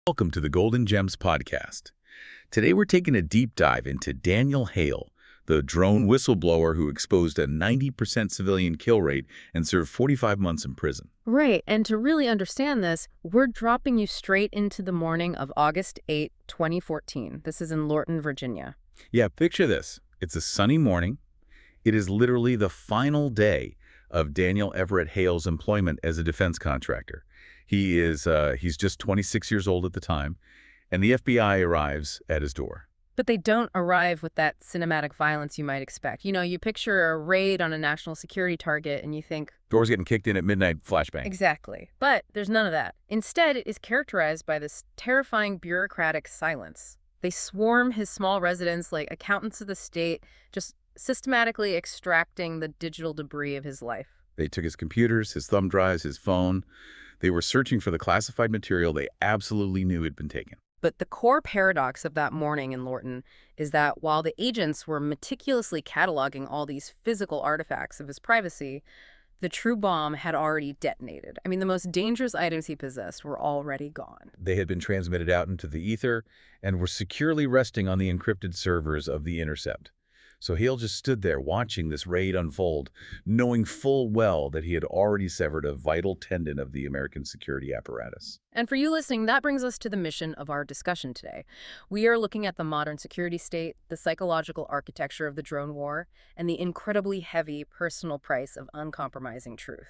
Welcome to the Golden Gems podcast. Today we're taking a deep dive into Daniel Hale, the drone whistleblower who exposed a 90% civilian kill rate and served 45 months in prison. Right, and to really understand this, we're dropping you straight into the morning of August 8, 2014. This is in Lorton, Virginia. Yeah, picture this. It's a sunny morning. It is literally the final day of Daniel Everett Hale's employment as a defense contractor. He's just 26 years old at the time, and the FBI arrives at his door. But they don't arrive with that cinematic violence you might expect. You picture a raid on a national security target and you think, Doors getting kicked in at midnight, flashbang. exactly. But there's none of that. Instead, it is characterized by this terrifying bureaucratic silence. They swarm his small residence like accountants of the state, just systematically extracting the digital debris of his life. They took his computers, his thumb drives, his phone. They were searching for the classified material they absolutely knew had been taken. But the core paradox of that morning in Lorton is that while the agents were meticulously cataloging all these physical artifacts of his privacy, the true bomb had already detonated. I mean, the most dangerous items he possessed were already gone. They had been transmitted out into the ether and were securely resting on the encrypted servers of the Intercept. So Hale just stood there watching this raid unfold, knowing full well that he had already severed a vital tendon of the American security apparatus. And for you listening, that brings us to the mission of our discussion today. We are looking at the modern security state, the psychological architecture of the drone war, and the incredibly heavy personal price of uncompromising truth.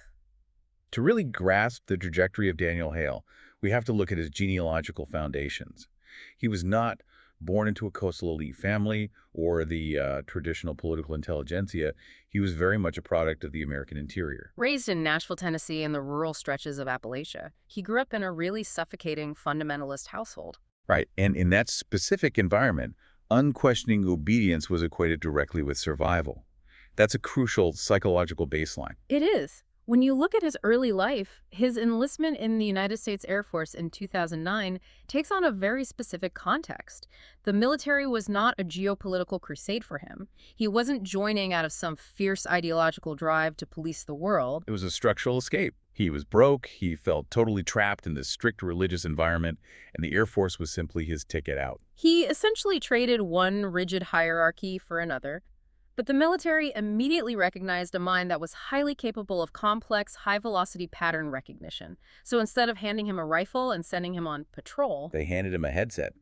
To really grasp the trajectory of Daniel Hale, we have to look at his genealogical foundations. He was not born into a coastal elite family or the traditional political intelligentsia. He was very much a product of the American interior. Raised in Nashville, Tennessee, and the rural stretches of Appalachia, he grew up in a really suffocating fundamentalist household. Right, and in that specific environment, unquestioning obedience was equated directly with survival. That's a crucial psychological baseline. It is. When you look at his early life, his enlistment in the United States Air Force in 2009 takes on a very specific context. The military was not a geopolitical crusade for him. He wasn't joining out of some fierce ideological drive to police the world. It was a structural escape. He was broke, he felt totally trapped in this strict religious environment, and the Air Force was simply his ticket out. He essentially traded one rigid hierarchy for another. But the military immediately recognized a mind that was highly capable of complex, high-velocity pattern recognition. So instead of handing him a rifle and sending him on patrol, They handed him a headset.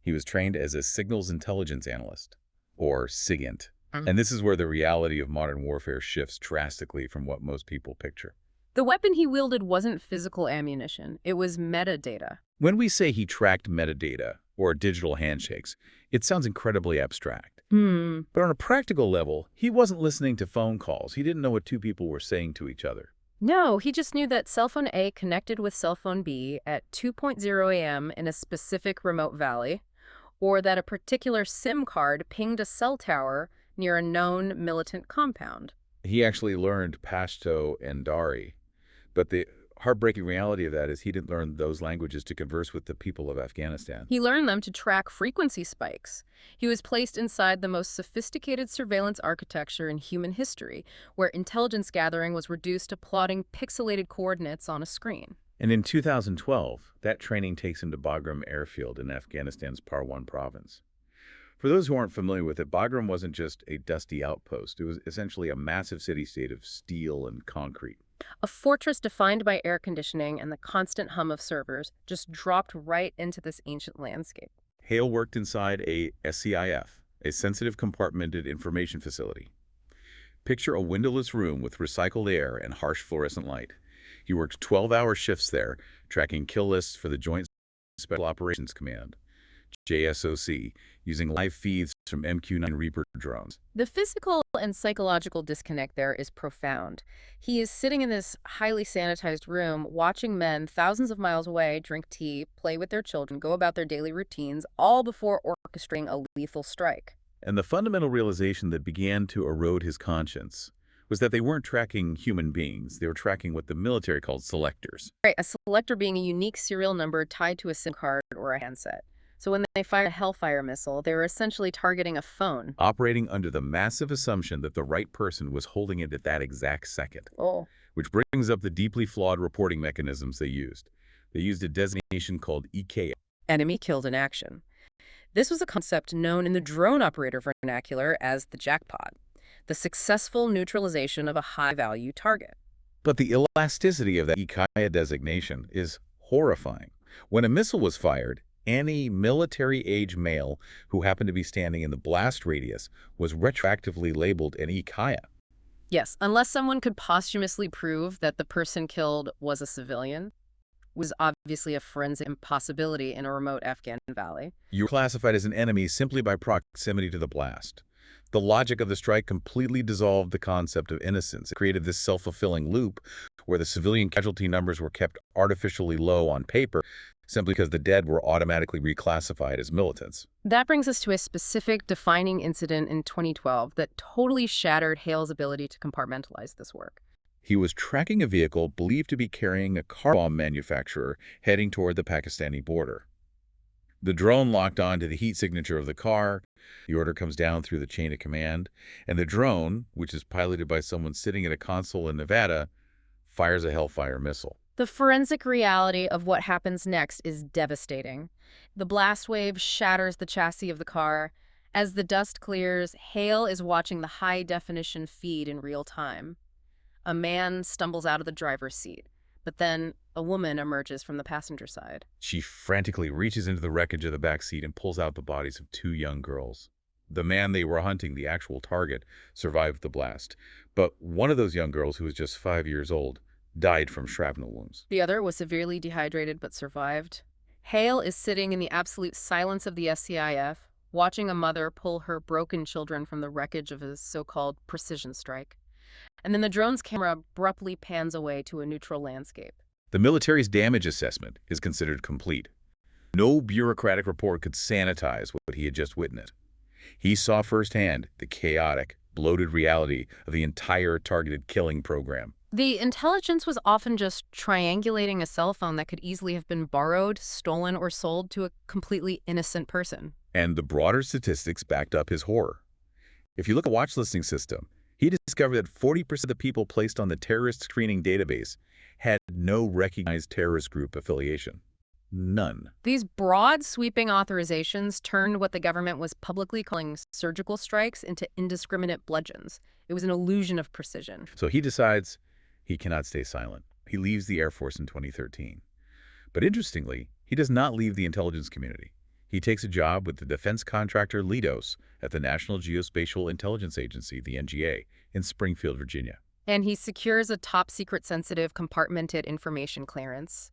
He was trained as a signals intelligence analyst, or SIGINT. And this is where the reality of modern warfare shifts drastically from what most people picture. the weapon he wielded wasn't physical ammunition. It was metadata. When we say he tracked metadata, or digital handshakes, it sounds incredibly abstract. But on a practical level, he wasn't listening to phone calls. He didn't know what two people were saying to each other. No, he just knew that cell phone A connected with cell phone B at 2:0 a.m. in a specific remote valley, or that a particular SIM card pinged a cell tower near a known militant compound. He actually learned Pashto and Dari, but the heartbreaking reality of that is he didn't learn those languages to converse with the people of Afghanistan. He learned them to track frequency spikes. He was placed inside the most sophisticated surveillance architecture in human history, where intelligence gathering was reduced to plotting pixelated coordinates on a screen. And in 2012, that training takes him to Bagram Airfield in Afghanistan's Parwan province. For those who aren't familiar with it, Bagram wasn't just a dusty outpost. It was essentially a massive city-state of steel and concrete. A fortress defined by air conditioning and the constant hum of servers just dropped right into this ancient landscape. Hale worked inside a SCIF, a sensitive compartmented information facility. Picture a windowless room with recycled air and harsh fluorescent light. He worked 12-hour shifts there, tracking kill lists for the Joint Special Operations Command, JSOC, using live feeds from MQ-9 Reaper drones. The physical and psychological disconnect there is profound. He is sitting in this highly sanitized room, watching men thousands of miles away drink tea, play with their children, go about their daily routines, all before orchestrating a lethal strike. And the fundamental realization that began to erode his conscience was that they weren't tracking human beings. They were tracking what the military called selectors. Right, a selector being a unique serial number tied to a SIM card or a handset. So when they fired a Hellfire missile, they were essentially targeting a phone. Operating under the massive assumption that the right person was holding it at that exact second. Oh. Which brings up the deeply flawed reporting mechanisms they used. They used a designation called EK. enemy killed in action. This was a concept known in the drone operator vernacular as the jackpot, the successful neutralization of a high-value target. But the elasticity of that ICAIA designation is horrifying. When a missile was fired, any military-age male who happened to be standing in the blast radius was retroactively labeled an ICAIA. Yes, unless someone could posthumously prove that the person killed was a civilian, was obviously a forensic impossibility in a remote Afghan valley. You were classified as an enemy simply by proximity to the blast. The logic of the strike completely dissolved the concept of innocence. It created this self-fulfilling loop where the civilian casualty numbers were kept artificially low on paper simply because the dead were automatically reclassified as militants. That brings us to a specific defining incident in 2012 that totally shattered Hale's ability to compartmentalize this work. He was tracking a vehicle believed to be carrying a car bomb manufacturer heading toward the Pakistani border. The drone locked on to the heat signature of the car. The order comes down through the chain of command, and the drone, which is piloted by someone sitting at a console in Nevada, fires a Hellfire missile. The forensic reality of what happens next is devastating. The blast wave shatters the chassis of the car. As the dust clears, Hale is watching the high-definition feed in real time. A man stumbles out of the driver's seat, but then a woman emerges from the passenger side. She frantically reaches into the wreckage of the back seat and pulls out the bodies of two young girls. The man they were hunting, the actual target, survived the blast, but one of those young girls, who was just 5 years old, died from shrapnel wounds. The other was severely dehydrated but survived. Hale is sitting in the absolute silence of the SCIF, watching a mother pull her broken children from the wreckage of a so-called precision strike. And then the drone's camera abruptly pans away to a neutral landscape. The military's damage assessment is considered complete. No bureaucratic report could sanitize what he had just witnessed. He saw firsthand the chaotic, bloated reality of the entire targeted killing program. The intelligence was often just triangulating a cell phone that could easily have been borrowed, stolen, or sold to a completely innocent person. And the broader statistics backed up his horror. If you look at the watchlisting system, he discovered that 40% of the people placed on the terrorist screening database had no recognized terrorist group affiliation. None. These broad, sweeping authorizations turned what the government was publicly calling surgical strikes into indiscriminate bludgeons. It was an illusion of precision. So he decides he cannot stay silent. He leaves the Air Force in 2013. But interestingly, he does not leave the intelligence community. He takes a job with the defense contractor Leidos at the National Geospatial Intelligence Agency, the NGA, in Springfield, Virginia. And he secures a top-secret sensitive compartmented information clearance.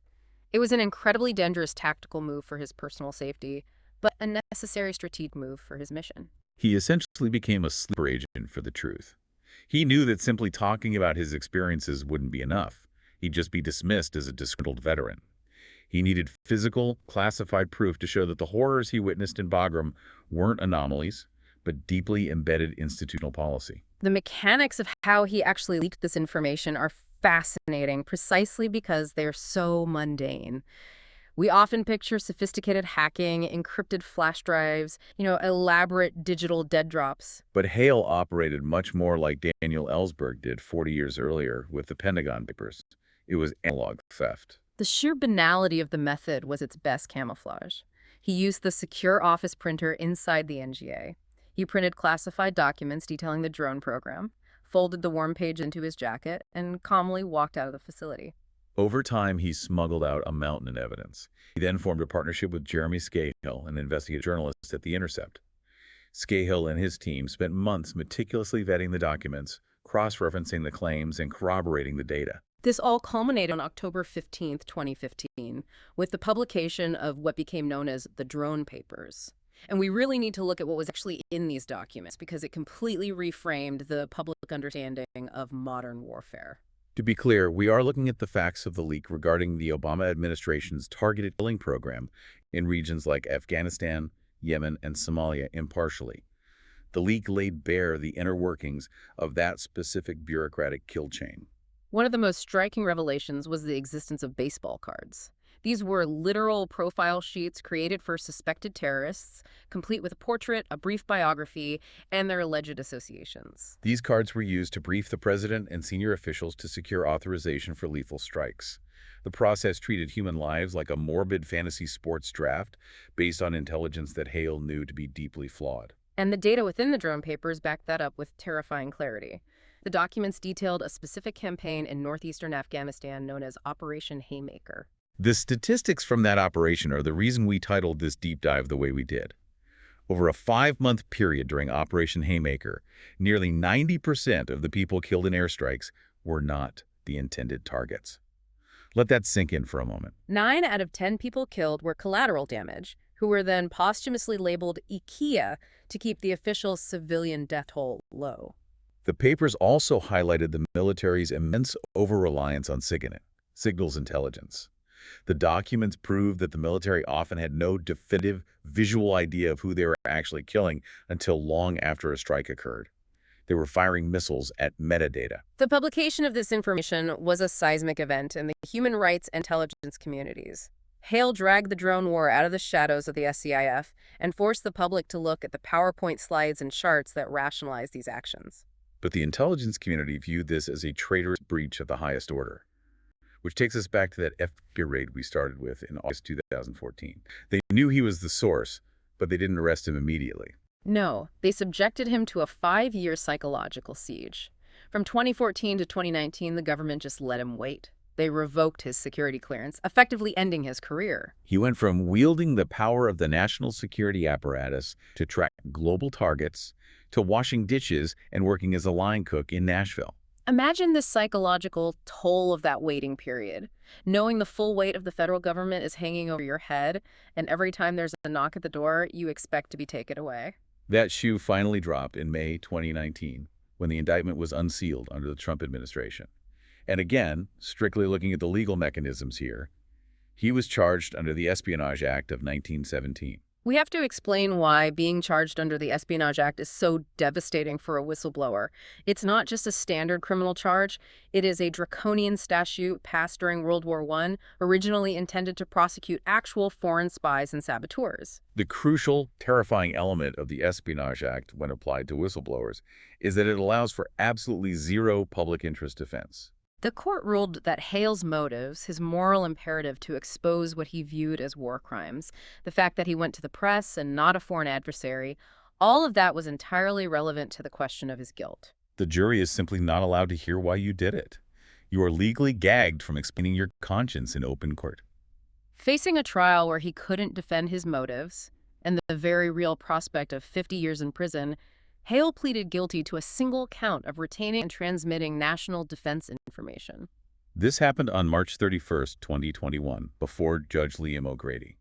It was an incredibly dangerous tactical move for his personal safety, but a necessary strategic move for his mission. He essentially became a sleeper agent for the truth. He knew that simply talking about his experiences wouldn't be enough. He'd just be dismissed as a disgruntled veteran. He needed physical, classified proof to show that the horrors he witnessed in Bagram weren't anomalies, but deeply embedded institutional policy. The mechanics of how he actually leaked this information are fascinating precisely because they're so mundane. We often picture sophisticated hacking, encrypted flash drives, elaborate digital dead drops. But Hale operated much more like Daniel Ellsberg did 40 years earlier with the Pentagon Papers. It was analog theft. The sheer banality of the method was its best camouflage. He used the secure office printer inside the NGA. He printed classified documents detailing the drone program, folded the warm page into his jacket, and calmly walked out of the facility. Over time, he smuggled out a mountain of evidence. He then formed a partnership with Jeremy Scahill, an investigative journalist at The Intercept. Scahill and his team spent months meticulously vetting the documents, cross-referencing the claims, and corroborating the data. This all culminated on October 15, 2015, with the publication of what became known as the Drone Papers. And we really need to look at what was actually in these documents because it completely reframed the public understanding of modern warfare. To be clear, we are looking at the facts of the leak regarding the Obama administration's targeted killing program in regions like Afghanistan, Yemen, and Somalia impartially. The leak laid bare the inner workings of that specific bureaucratic kill chain. One of the most striking revelations was the existence of baseball cards. These were literal profile sheets created for suspected terrorists, complete with a portrait, a brief biography, and their alleged associations. These cards were used to brief the president and senior officials to secure authorization for lethal strikes. The process treated human lives like a morbid fantasy sports draft based on intelligence that Hale knew to be deeply flawed. And the data within the drone papers backed that up with terrifying clarity. The documents detailed a specific campaign in northeastern Afghanistan known as Operation Haymaker. The statistics from that operation are the reason we titled this deep dive the way we did. Over a 5-month period during Operation Haymaker, nearly 90% of the people killed in airstrikes were not the intended targets. Let that sink in for a moment. 9 out of 10 people killed were collateral damage, who were then posthumously labeled IKEA to keep the official civilian death toll low. The papers also highlighted the military's immense over-reliance on signals intelligence. The documents proved that the military often had no definitive visual idea of who they were actually killing until long after a strike occurred. They were firing missiles at metadata. The publication of this information was a seismic event in the human rights and intelligence communities. Hale dragged the drone war out of the shadows of the SCIF and forced the public to look at the PowerPoint slides and charts that rationalize these actions. But the intelligence community viewed this as a traitorous breach of the highest order. Which takes us back to that FBI raid we started with in August 2014. They knew he was the source, but they didn't arrest him immediately. No, they subjected him to a 5-year psychological siege. From 2014 to 2019, the government just let him wait. They revoked his security clearance, effectively ending his career. He went from wielding the power of the national security apparatus to track global targets to washing dishes and working as a line cook in Nashville. Imagine the psychological toll of that waiting period, knowing the full weight of the federal government is hanging over your head, and every time there's a knock at the door, you expect to be taken away. That shoe finally dropped in May 2019, when the indictment was unsealed under the Trump administration. And again, strictly looking at the legal mechanisms here, he was charged under the Espionage Act of 1917. We have to explain why being charged under the Espionage Act is so devastating for a whistleblower. It's not just a standard criminal charge. It is a draconian statute passed during World War I, originally intended to prosecute actual foreign spies and saboteurs. The crucial, terrifying element of the Espionage Act when applied to whistleblowers is that it allows for absolutely zero public interest defense. The court ruled that Hale's motives, his moral imperative to expose what he viewed as war crimes, the fact that he went to the press and not a foreign adversary, all of that was entirely relevant to the question of his guilt. The jury is simply not allowed to hear why you did it. You are legally gagged from explaining your conscience in open court. Facing a trial where he couldn't defend his motives, and the very real prospect of 50 years in prison, Hale pleaded guilty to a single count of retaining and transmitting national defense information. This happened on March 31st, 2021, before Judge Liam O'Grady.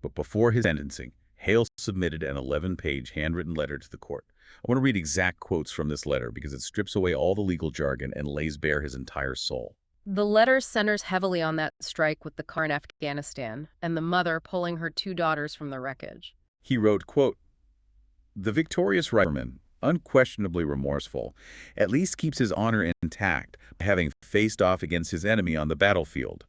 But before his sentencing, Hale submitted an 11-page handwritten letter to the court. I want to read exact quotes from this letter because it strips away all the legal jargon and lays bare his entire soul. The letter centers heavily on that strike with the car in Afghanistan and the mother pulling her 2 daughters from the wreckage. He wrote, quote, "The victorious rifleman, unquestionably remorseful, at least keeps his honor intact by having faced off against his enemy on the battlefield.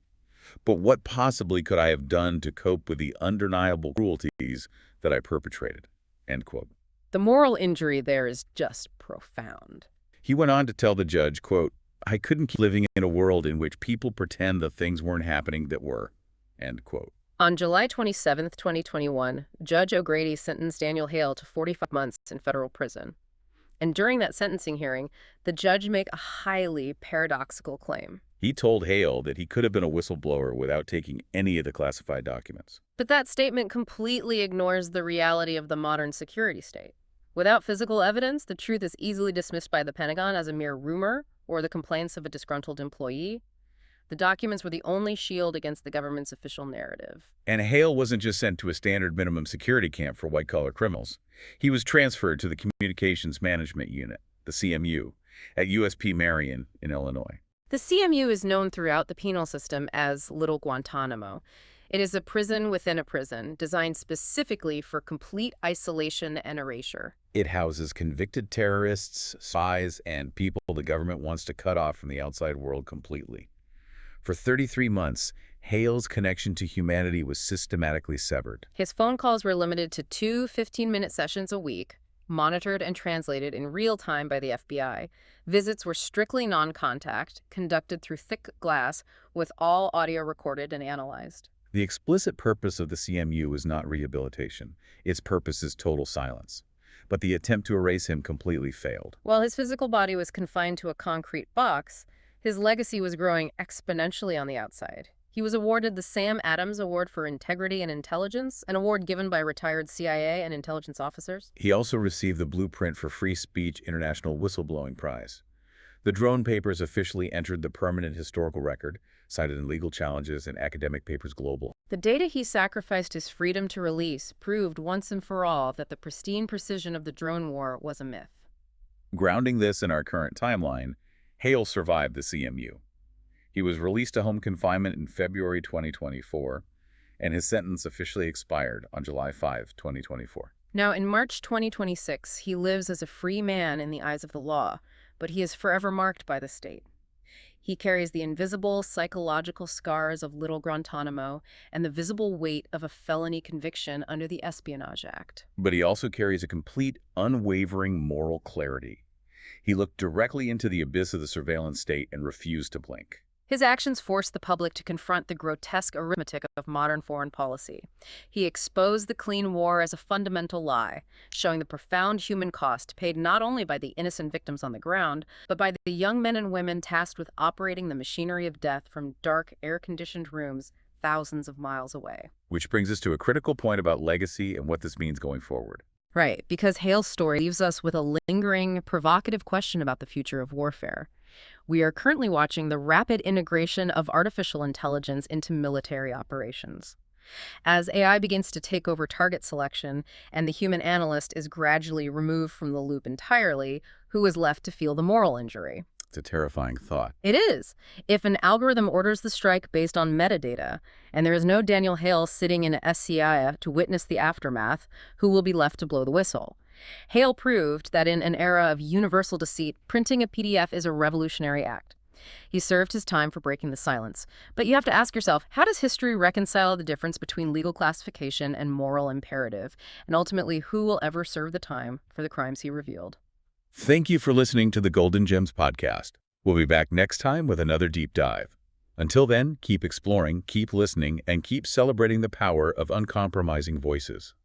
But what possibly could I have done to cope with the undeniable cruelties that I perpetrated?" End quote. The moral injury there is just profound. He went on to tell the judge, quote, "I couldn't keep living in a world in which people pretend that things weren't happening that were." End quote. On July 27, 2021, Judge O'Grady sentenced Daniel Hale to 45 months in federal prison. And during that sentencing hearing, the judge made a highly paradoxical claim. He told Hale that he could have been a whistleblower without taking any of the classified documents. But that statement completely ignores the reality of the modern security state. Without physical evidence, the truth is easily dismissed by the Pentagon as a mere rumor or the complaints of a disgruntled employee. The documents were the only shield against the government's official narrative. And Hale wasn't just sent to a standard minimum security camp for white-collar criminals. He was transferred to the Communications Management Unit, the CMU, at USP Marion in Illinois. The CMU is known throughout the penal system as Little Guantanamo. It is a prison within a prison, designed specifically for complete isolation and erasure. It houses convicted terrorists, spies, and people the government wants to cut off from the outside world completely. For 33 months, Hale's connection to humanity was systematically severed. His phone calls were limited to 2 15-minute sessions a week, monitored and translated in real time by the FBI. Visits were strictly non-contact, conducted through thick glass, with all audio recorded and analyzed. The explicit purpose of the CMU is not rehabilitation. Its purpose is total silence. But the attempt to erase him completely failed. While his physical body was confined to a concrete box, his legacy was growing exponentially on the outside. He was awarded the Sam Adams Award for Integrity and Intelligence, an award given by retired CIA and intelligence officers. He also received the Blueprint for Free Speech International Whistleblowing Prize. The drone papers officially entered the permanent historical record, cited in legal challenges and academic papers global. The data he sacrificed his freedom to release proved once and for all that the pristine precision of the drone war was a myth. Grounding this in our current timeline, Hale survived the CMU. He was released to home confinement in February 2024, and his sentence officially expired on July 5, 2024. Now, in March 2026, he lives as a free man in the eyes of the law, but he is forever marked by the state. He carries the invisible psychological scars of Little Guantanamo and the visible weight of a felony conviction under the Espionage Act. But he also carries a complete, unwavering moral clarity. He looked directly into the abyss of the surveillance state and refused to blink. His actions forced the public to confront the grotesque arithmetic of modern foreign policy. He exposed the clean war as a fundamental lie, showing the profound human cost paid not only by the innocent victims on the ground, but by the young men and women tasked with operating the machinery of death from dark, air-conditioned rooms thousands of miles away. Which brings us to a critical point about legacy and what this means going forward. Right, because Hale's story leaves us with a lingering, provocative question about the future of warfare. We are currently watching the rapid integration of artificial intelligence into military operations. As AI begins to take over target selection and the human analyst is gradually removed from the loop entirely, who is left to feel the moral injury? It's a terrifying thought. It is. If an algorithm orders the strike based on metadata, and there is no Daniel Hale sitting in a SCIF to witness the aftermath, who will be left to blow the whistle? Hale proved that in an era of universal deceit, printing a PDF is a revolutionary act. He served his time for breaking the silence. But you have to ask yourself, how does history reconcile the difference between legal classification and moral imperative? And ultimately, who will ever serve the time for the crimes he revealed? Thank you for listening to the Golden Gems podcast. We'll be back next time with another deep dive. Until then, keep exploring, keep listening, and keep celebrating the power of uncompromising voices.